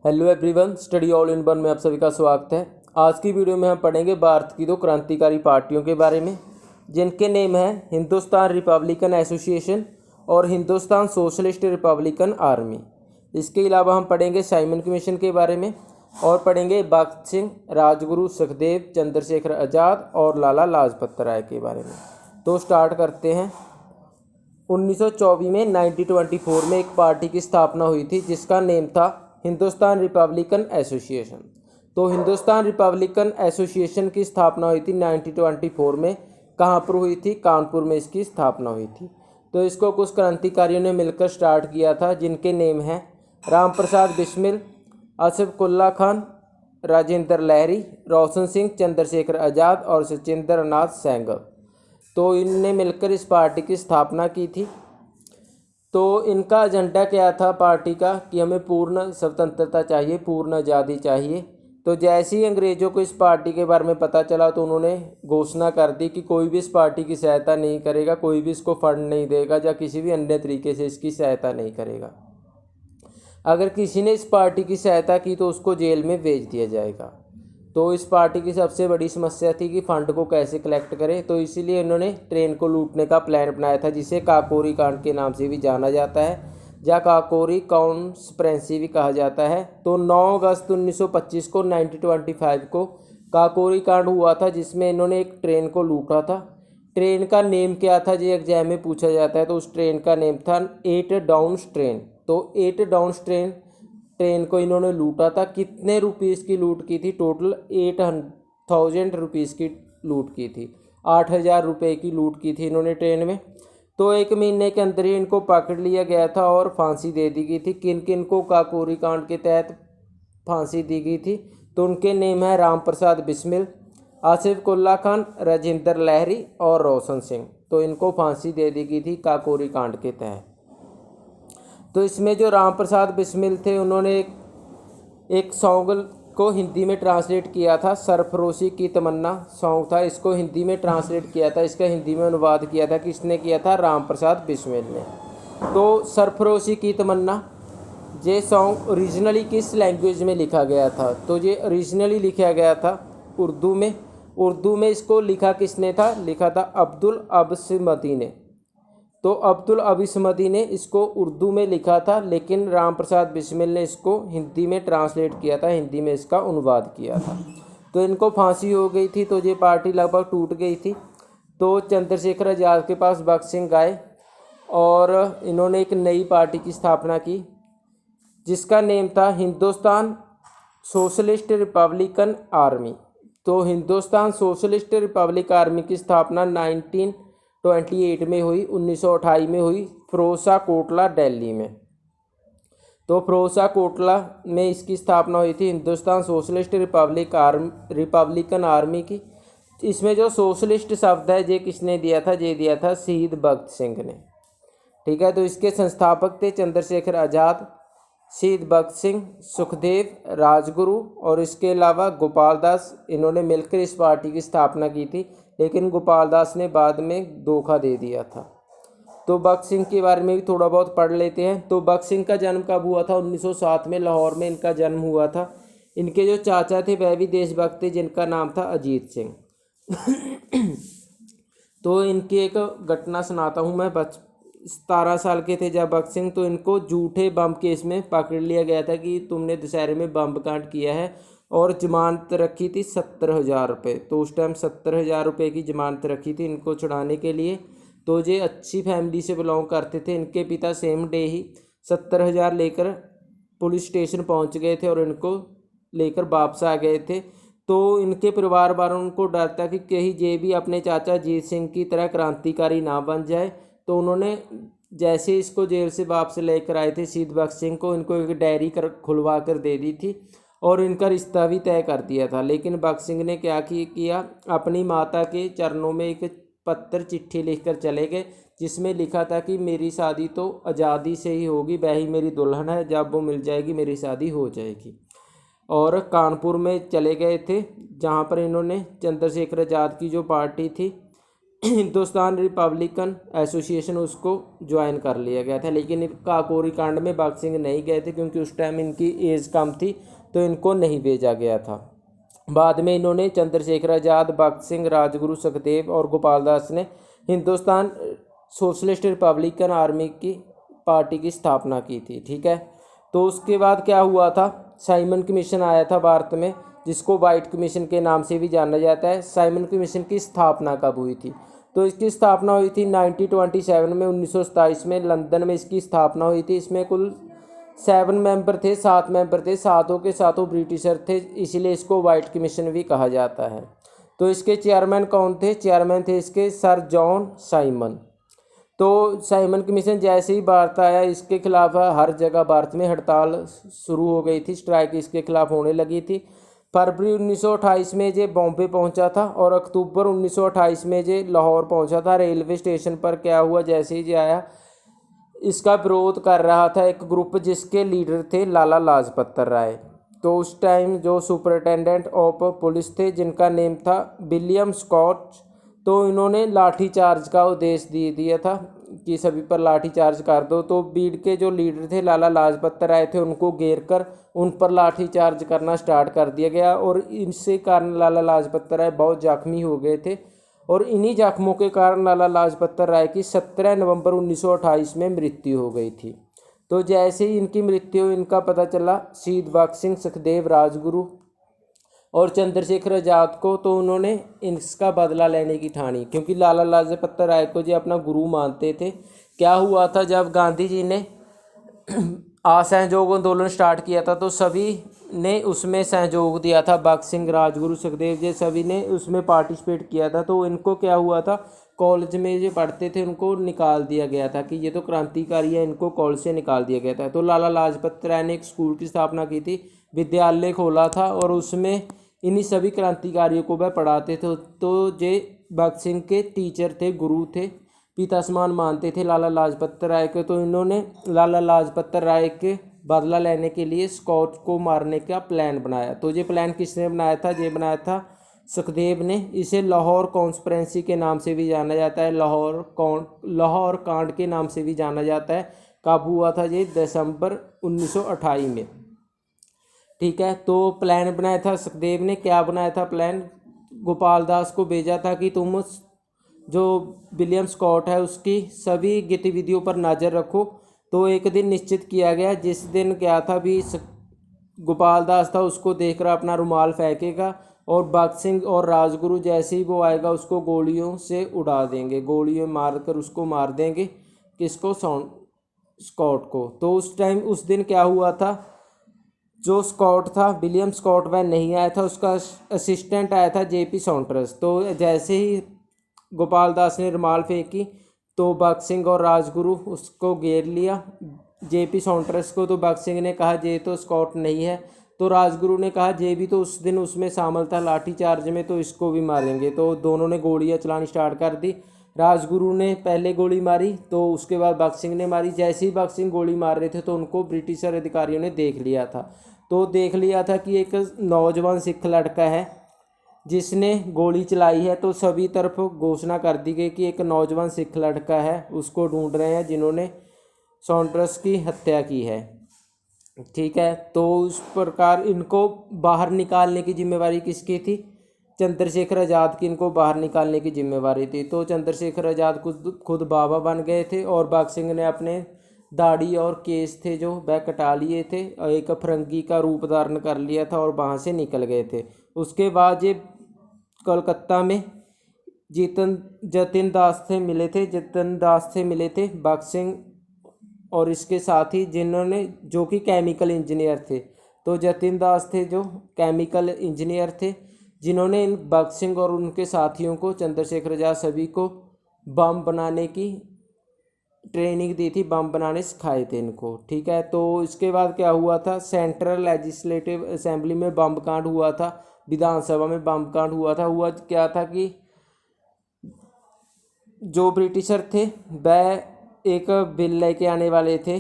Hello everyone, study all in one में आप सभी का स्वागत है। आज की वीडियो में हम पढ़ेंगे भारत की दो क्रांतिकारी पार्टियों के बारे में, जिनके नेम हैं हिंदुस्तान रिपब्लिकन एसोसिएशन और हिंदुस्तान सोशलिस्ट रिपब्लिकन आर्मी। इसके अलावा हम पढ़ेंगे साइमन कमीशन के बारे में और पढ़ेंगे भगत सिंह, राजगुरु, सुखदेव, चंद्रशेखर आज़ाद और लाला लाजपत राय के बारे में। तो स्टार्ट करते हैं। 1924 में 1924 में एक पार्टी की स्थापना हुई थी जिसका नेम था हिंदुस्तान रिपब्लिकन एसोसिएशन। तो हिंदुस्तान रिपब्लिकन एसोसिएशन की स्थापना हुई थी 1924 में। कहाँ पर हुई थी? कानपुर में इसकी स्थापना हुई थी। तो इसको कुछ क्रांतिकारियों ने मिलकर स्टार्ट किया था, जिनके नेम हैं राम प्रसाद बिस्मिल, असफकुल्ला खान, राजेंद्र लहरी, रोशन सिंह, चंद्रशेखर आज़ाद और सचिंद्र नाथ सैगल। तो इनने मिलकर इस पार्टी की स्थापना की थी। तो इनका एजेंडा क्या था पार्टी का कि हमें पूर्ण स्वतंत्रता चाहिए, पूर्ण आज़ादी चाहिए। तो जैसे ही अंग्रेज़ों को इस पार्टी के बारे में पता चला तो उन्होंने घोषणा कर दी कि कोई भी इस पार्टी की सहायता नहीं करेगा, कोई भी इसको फंड नहीं देगा या किसी भी अन्य तरीके से इसकी सहायता नहीं करेगा। अगर किसी ने इस पार्टी की सहायता की तो उसको जेल में भेज दिया जाएगा। तो इस पार्टी की सबसे बड़ी समस्या थी कि फंड को कैसे कलेक्ट करें। तो इसीलिए इन्होंने ट्रेन को लूटने का प्लान बनाया था, जिसे काकोरी कांड के नाम से भी जाना जाता है या काकोरी कॉन्स्पिरेसी भी कहा जाता है। तो 9 अगस्त 1925 को 1925 को काकोरी कांड हुआ था, जिसमें इन्होंने एक ट्रेन को लूटा था। ट्रेन का नेम क्या था जी एग्जाम में पूछा जाता है। तो उस ट्रेन का नेम था 8 डाउन्स ट्रेन। तो 8 डाउन्स ट्रेन को इन्होंने लूटा था। कितने रुपीज़ की लूट की थी? टोटल 8,000 रुपीज़ की लूट की थी। 8,000 रुपये की लूट की थी इन्होंने ट्रेन में। तो 1 महीने के अंदर ही इनको पकड़ लिया गया था और फांसी दे दी गई थी। किन किन को काकोरी कांड के तहत फांसी दी गई थी? तो उनके नेम है राम प्रसाद बिस्मिल, आसिफकुल्ला खान, राजेंद्र लहरी और रोशन सिंह। तो इनको फांसी दे दी गई थी काकोरी कांड के तहत। तो इसमें जो राम प्रसाद बिस्मिल थे, उन्होंने एक सॉन्ग को हिंदी में ट्रांसलेट किया था। सरफरोशी की तमन्ना सॉन्ग था, इसको हिंदी में ट्रांसलेट किया था, इसका हिंदी में अनुवाद किया था। किसने किया था? राम प्रसाद बिस्मिल ने। तो सरफरोशी की तमन्ना ये सॉन्ग ओरिजिनली किस लैंग्वेज में लिखा गया था? तो ये ओरिजिनली लिखा गया था उर्दू में। उर्दू में इसको लिखा किसने था? लिखा था अब्दुल अबस्मदी ने। तो अब्दुल अबिस्मदी ने इसको उर्दू में लिखा था, लेकिन राम प्रसाद बिस्मिल ने इसको हिंदी में ट्रांसलेट किया था, हिंदी में इसका अनुवाद किया था। तो इनको फांसी हो गई थी, तो ये पार्टी लगभग टूट गई थी। तो चंद्रशेखर आज़ाद के पास भगत सिंह आए और इन्होंने एक नई पार्टी की स्थापना की, जिसका नेम था हिंदुस्तान सोशलिस्ट रिपब्लिकन आर्मी। तो हिंदुस्तान सोशलिस्ट रिपब्लिक आर्मी की स्थापना 1928 में हुई, 1928 में हुई, फिरोजा कोटला, दिल्ली में। तो फिरोजा कोटला में इसकी स्थापना हुई थी हिंदुस्तान सोशलिस्ट रिपब्लिकन आर्मी की। इसमें जो सोशलिस्ट शब्द है ये किसने दिया था? ये दिया था शहीद भगत सिंह ने। ठीक है। तो इसके संस्थापक थे चंद्रशेखर आज़ाद, शहीद भगत सिंह, सुखदेव, राजगुरु और इसके अलावा गोपाल दास। इन्होंने मिलकर इस पार्टी की स्थापना की थी, लेकिन गोपाल दास ने बाद में धोखा दे दिया था। तो भगत सिंह के बारे में भी थोड़ा बहुत पढ़ लेते हैं। तो भगत सिंह का जन्म कब हुआ था? 1907 में लाहौर में इनका जन्म हुआ था। इनके जो चाचा थे वह भी देशभक्त थे, जिनका नाम था अजीत सिंह। तो इनकी एक घटना सुनाता हूँ मैं। 17 साल के थे जब भगत सिंह, तो इनको झूठे बम केस में पकड़ लिया गया था कि तुमने दशहरे में बम कांड किया है, और जमानत रखी थी 70,000 रुपये। तो उस टाइम 70,000 रुपये की जमानत रखी थी इनको छुड़ाने के लिए। तो ये अच्छी फैमिली से बिलोंग करते थे। इनके पिता सेम डे ही 70,000 लेकर पुलिस स्टेशन पहुंच गए थे और इनको लेकर वापस आ गए थे। तो इनके परिवार वालों को डर था कि कहीं ये भी अपने चाचा अजीत सिंह की तरह क्रांतिकारी ना बन जाए। तो उन्होंने जैसे इसको जेल से वापस लेकर आए थे शहीद भगत सिंह को, इनको एक डायरी खुलवा कर दे दी थी और इनका रिश्ता भी तय कर दिया था। लेकिन भगत सिंह ने क्या किया, अपनी माता के चरणों में एक पत्र चिट्ठी लिखकर चले गए, जिसमें लिखा था कि मेरी शादी तो आज़ादी से ही होगी, वह ही मेरी दुल्हन है, जब वो मिल जाएगी मेरी शादी हो जाएगी। और कानपुर में चले गए थे, जहाँ पर इन्होंने चंद्रशेखर आज़ाद की जो पार्टी थी हिंदुस्तान रिपब्लिकन एसोसिएशन उसको ज्वाइन कर लिया गया था। लेकिन काकोरी कांड में भगत सिंह नहीं गए थे क्योंकि उस टाइम इनकी एज कम थी, तो इनको नहीं भेजा गया था। बाद में इन्होंने चंद्रशेखर आज़ाद, भगत सिंह, राजगुरु, सुखदेव और गोपाल दास ने हिंदुस्तान सोशलिस्ट रिपब्लिकन आर्मी की पार्टी की स्थापना की थी। ठीक है, तो उसके बाद क्या हुआ था, साइमन कमीशन आया था भारत में, जिसको वाइट कमीशन के नाम से भी जाना जाता है। साइमन कमीशन की स्थापना कब हुई थी, तो इसकी स्थापना हुई थी 1927 में, 1927 में लंदन में इसकी स्थापना हुई थी। इसमें कुल 7 मेंबर थे, 7 मेंबर थे, सातों के सातों ब्रिटिशर थे, इसीलिए इसको वाइट कमीशन भी कहा जाता है। तो इसके चेयरमैन कौन थे, चेयरमैन थे इसके सर जॉन साइमन। तो साइमन कमीशन जैसे ही भारत आया, इसके खिलाफ हर जगह भारत में हड़ताल शुरू हो गई थी, स्ट्राइक इसके खिलाफ होने लगी थी। फरवरी 1928 में ये बॉम्बे पहुंचा था और अक्टूबर 1928 में ये लाहौर पहुंचा था। रेलवे स्टेशन पर क्या हुआ, जैसे ही ये आया, इसका विरोध कर रहा था एक ग्रुप जिसके लीडर थे लाला लाजपत राय। तो उस टाइम जो सुपरिटेंडेंट ऑफ पुलिस थे, जिनका नेम था विलियम स्कॉट, तो इन्होंने लाठी चार्ज का आदेश दे दिया था कि सभी पर लाठी चार्ज कर दो। तो भीड़ के जो लीडर थे लाला लाजपत राय थे, उनको घेर कर उन पर लाठी चार्ज करना स्टार्ट कर दिया गया और इनसे कारण लाला लाजपत राय बहुत जख्मी हो गए थे। और इन्हीं जख्मों के कारण लाला लाजपत राय की 17 नवंबर 1928 में मृत्यु हो गई थी। तो जैसे ही इनकी मृत्यु इनका पता चला, शहीद भगत सिंह, सुखदेव, राजगुरु और चंद्रशेखर आज़ाद को, तो उन्होंने इसका बदला लेने की ठानी, क्योंकि लाला लाजपत राय को जो अपना गुरु मानते थे। क्या हुआ था, जब गांधी जी ने असहयोग आंदोलन स्टार्ट किया था, तो सभी ने उसमें सहयोग दिया था। भगत सिंह, राजगुरु, सुखदेव जी सभी ने उसमें पार्टिसिपेट किया था। तो इनको क्या हुआ था, कॉलेज में जो पढ़ते थे उनको निकाल दिया गया था कि ये तो क्रांतिकारी है, इनको कॉलेज से निकाल दिया गया था। तो लाला लाजपत राय ने एक स्कूल की स्थापना की थी, विद्यालय खोला था और उसमें इन्हीं सभी क्रांतिकारियों को वह पढ़ाते थे। तो ये भगत सिंह के टीचर थे, गुरु थे, पिता समान मानते थे लाला लाजपत राय को। तो इन्होंने लाला लाजपत राय के बदला लेने के लिए स्कॉट को मारने का प्लान बनाया। तो ये प्लान किसने बनाया था, ये बनाया था सुखदेव ने। इसे लाहौर कॉन्स्पिरेंसी के नाम से भी जाना जाता है, लाहौर कांड के नाम से भी जाना जाता है। कब हुआ था ये, दिसंबर 1928 में। ठीक है, तो प्लान बनाया था सुखदेव ने। क्या बनाया था प्लान, गोपाल दास को भेजा था कि तुम जो विलियम स्कॉट है उसकी सभी गतिविधियों पर नज़र रखो। तो एक दिन निश्चित किया गया, जिस दिन क्या था भी गोपाल दास था, उसको देखकर अपना रुमाल फेंकेगा और भगत सिंह और राजगुरु जैसे ही वो आएगा उसको गोलियों से उड़ा देंगे, गोलियों मारकर उसको मार देंगे। किसको, स्कॉट को। तो उस टाइम, उस दिन क्या हुआ था, जो स्कॉट था विलियम स्कॉट वह नहीं आया था, उसका असिस्टेंट आया था जेपी सॉन्टर्स। तो जैसे ही गोपाल दास ने रुमाल फेंकी तो भगत सिंह और राजगुरु उसको घेर लिया, जेपी सॉन्टर्स को। तो भगत सिंह ने कहा ये तो स्कॉट नहीं है, तो राजगुरु ने कहा ये भी तो उस दिन उसमें शामिल था लाठी चार्ज में, तो इसको भी मारेंगे। तो दोनों ने गोलियां चलानी स्टार्ट कर दी। राजगुरु ने पहले गोली मारी, तो उसके बाद भगत सिंह ने मारी। जैसे ही भगत सिंह गोली मार रहे थे तो उनको ब्रिटिशर अधिकारियों ने देख लिया था। तो देख लिया था कि एक नौजवान सिख लड़का है जिसने गोली चलाई है। तो सभी तरफ घोषणा कर दी गई कि एक नौजवान सिख लड़का है, उसको ढूंढ रहे हैं जिन्होंने सॉन्टर्स की हत्या की है। ठीक है, तो उस प्रकार इनको बाहर निकालने की जिम्मेवारी किसकी थी, चंद्रशेखर आज़ाद की इनको बाहर निकालने की जिम्मेवारी थी। तो चंद्रशेखर आज़ाद खुद बाबा बन गए थे और भगत सिंह ने अपने दाढ़ी और केस थे जो वह कटा लिए थे, एक फरंगी का रूप धारण कर लिया था और वहाँ से निकल गए थे। उसके बाद ये कोलकाता में जतिन दास से मिले थे भगत सिंह और इसके साथी, जिन्होंने जो कि केमिकल इंजीनियर थे। तो जतिन दास थे जो केमिकल इंजीनियर थे, जिन्होंने इन भगत सिंह और उनके साथियों को, चंद्रशेखर आज़ाद सभी को बम बनाने की ट्रेनिंग दी थी, बम बनाने सिखाए थे इनको। ठीक है, तो इसके बाद क्या हुआ था, सेंट्रल लेजिस्लेटिव असेंबली में बम कांड हुआ था, विधानसभा में बम कांड हुआ था। हुआ क्या था कि जो ब्रिटिशर थे वह एक बिल लेके आने वाले थे,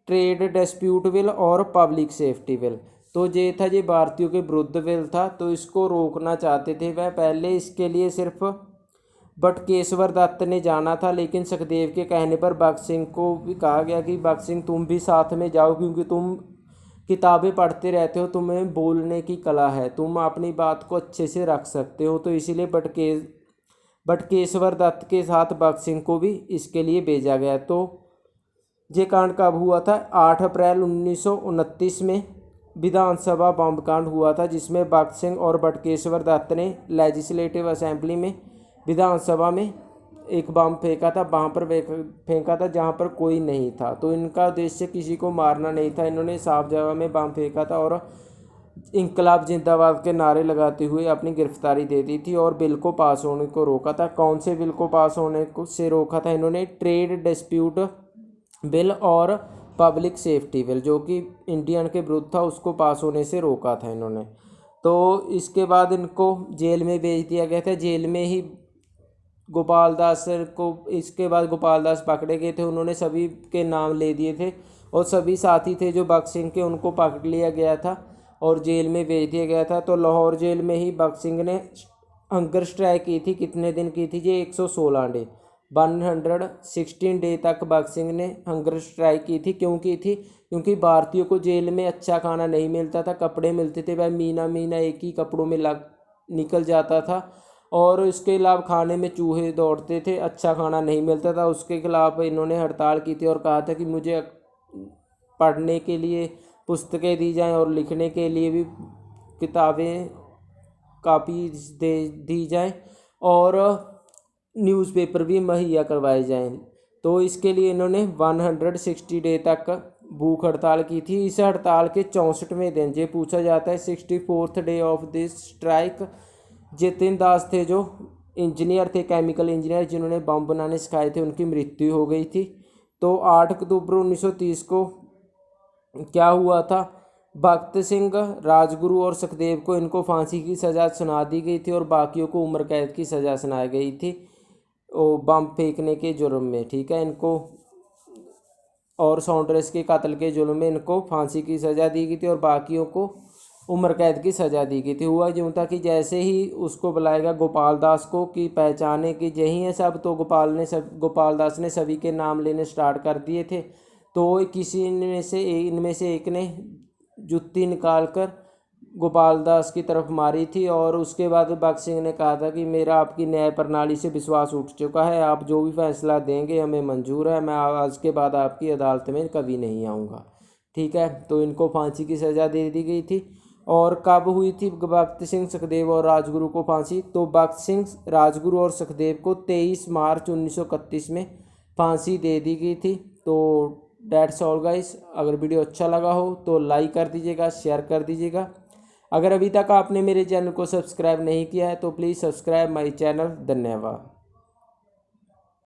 ट्रेड डिस्प्यूट बिल और पब्लिक सेफ्टी बिल। तो ये था, ये भारतीयों के विरुद्ध बिल था, तो इसको रोकना चाहते थे वह। पहले इसके लिए सिर्फ बटकेश्वर दत्त ने जाना था, लेकिन सुखदेव के कहने पर भगत सिंह को भी कहा गया कि भगत सिंह तुम भी साथ में जाओ, क्योंकि तुम किताबें पढ़ते रहते हो, तुम्हें बोलने की कला है, तुम अपनी बात को अच्छे से रख सकते हो। तो इसीलिए बटकेश्वर दत्त के साथ भगत सिंह को भी इसके लिए भेजा गया। तो ये कांड कब हुआ था? 8 अप्रैल 1929 में विधानसभा बम कांड हुआ था, जिसमें भगत सिंह और बटकेश्वर दत्त ने लेजिस्लेटिव असेंबली में, विधानसभा में एक बम फेंका था, वहाँ पर फेंका था जहाँ पर कोई नहीं था। तो इनका उद्देश्य किसी को मारना नहीं था, इन्होंने साफ जगह में बम फेंका था और इंकलाब जिंदाबाद के नारे लगाते हुए अपनी गिरफ्तारी दे दी थी और बिल को पास होने को रोका था। कौन से बिल को पास होने को से रोका था इन्होंने? ट्रेड डिस्प्यूट बिल और पब्लिक सेफ्टी बिल, जो कि इंडियन के विरुद्ध था, उसको पास होने से रोका था इन्होंने। तो इसके बाद इनको जेल में भेज दिया गया था। जेल में ही गोपाल दास को, इसके बाद गोपाल दास पकड़े गए थे, उन्होंने सभी के नाम ले दिए थे और सभी साथी थे जो भगत सिंह के, उनको पकड़ लिया गया था और जेल में भेज दिया गया था। तो लाहौर जेल में ही भगत सिंह ने हंगर स्ट्राइक की थी। कितने दिन की थी ये? 116 डे, 116 डे तक भगत सिंह ने हंगर स्ट्राइक की थी। क्यों की थी? क्योंकि भारतीयों को जेल में अच्छा खाना नहीं मिलता था, कपड़े मिलते थे, वह महीना एक ही कपड़ों में निकल जाता था और इसके अलावा खाने में चूहे दौड़ते थे, अच्छा खाना नहीं मिलता था। उसके खिलाफ इन्होंने हड़ताल की थी और कहा था कि मुझे पढ़ने के लिए पुस्तकें दी जाएं और लिखने के लिए भी किताबें कापी दी जाएं और न्यूज़पेपर भी मुहैया करवाए जाएं। तो इसके लिए इन्होंने 160 डे तक भूख हड़ताल की थी। इस हड़ताल के 64वें दिन, ये पूछा जाता है 64th day of this strike, Jitin Das थे जो इंजीनियर थे, केमिकल इंजीनियर, जिन्होंने बम बनाने सिखाए थे, उनकी मृत्यु हो गई थी। तो 8 अक्टूबर 1930 को क्या हुआ था? भगत सिंह, राजगुरु और सुखदेव को, इनको फांसी की सज़ा सुना दी गई थी और बाकियों को उम्र कैद की सज़ा सुनाई गई थी बम फेंकने के जुर्म में, ठीक है। इनको और सॉन्ड्रेस के कत्ल के जुर्म में इनको फांसी की सज़ा दी गई थी और बाकियों को उम्र कैद की सज़ा दी गई थी। हुआ यूँ था कि जैसे ही उसको बुलाएगा गोपाल दास को कि पहचाने कि यही है सब, तो गोपाल दास ने सभी के नाम लेने स्टार्ट कर दिए थे। तो किसी इनमें से एक ने जुत्ती निकाल कर गोपाल दास की तरफ मारी थी और उसके बाद भगत सिंह ने कहा था कि मेरा आपकी न्याय प्रणाली से विश्वास उठ चुका है, आप जो भी फैसला देंगे हमें मंजूर है, मैं आज के बाद आपकी अदालत में कभी नहीं आऊँगा, ठीक है। तो इनको फांसी की सज़ा दे दी गई थी। और कब हुई थी भगत सिंह, सुखदेव और राजगुरु को फांसी? तो भगत सिंह, राजगुरु और सुखदेव को 23 मार्च 1931 में फांसी दे दी गई थी। तो डेट्स ऑल गाइस। अगर वीडियो अच्छा लगा हो तो लाइक कर दीजिएगा, शेयर कर दीजिएगा। अगर अभी तक आपने मेरे चैनल को सब्सक्राइब नहीं किया है तो प्लीज़ सब्सक्राइब माय चैनल। धन्यवाद।